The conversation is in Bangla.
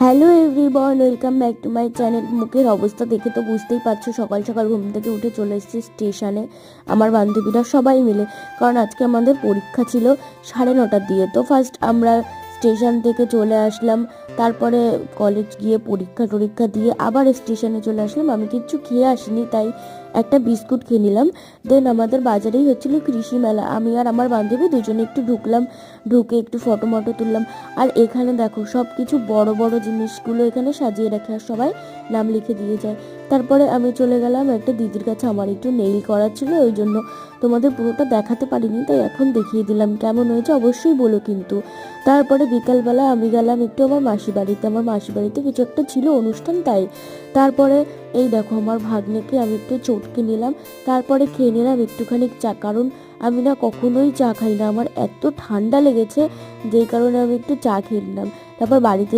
Hello everyone, welcome back to my channel. মুখের অবস্থা দেখে তো বুঝতেই পারছো, সকাল সকাল ঘুম থেকে উঠে চলে এসেছি স্টেশনে আমার বান্ধবীরা সবাই মিলে। কারণ আজকে আমাদের পরীক্ষা ছিল 9:30টার দিয়ে। তো ফার্স্ট আমরা স্টেশন থেকে চলে আসলাম, তারপরে কলেজ গিয়ে পরীক্ষা দিয়ে আবার স্টেশনে চলে আসলাম। আমি কিচ্ছু খেয়ে আসিনি, তাই একটা বিস্কুট খেয়ে নিলাম। দেন আমাদের বাজারেই হচ্ছিল কৃষি মেলা। আমি আর আমার বান্ধবী দুজনে একটু ঢুকলাম, ঢুকে একটু ফটো মটো তুললাম। আর এখানে দেখো সব কিছু বড় বড় জিনিসগুলো এখানে সাজিয়ে রাখে আর সবাই নাম লিখে দিয়ে যায়। তারপরে আমি চলে গেলাম একটা দিদির কাছে, আমার একটু নেইল করার ছিল, ওই জন্য তোমাদের পুরোটা দেখাতে পারিনি, তাই এখন দেখিয়ে দিলাম। কেমন হয়েছে অবশ্যই বলো কিন্তু। তারপরে বিকালবেলা আমি গেলাম একটু আমার মাসি বাড়িতে কিছু একটা ছিল অনুষ্ঠান, তাই। তারপরে এই দেখো আমার ভাগ্নেকে আমি একটু চটকে নিলাম, তারপরে খেয়ে নিলাম একটুখানি চা। কারণ আমি না কখনোই চা খাই না, আমার এত ঠান্ডা লেগেছে, যেই কারণে আমি একটু চা খেয়ে নিলাম। তারপর বাড়িতে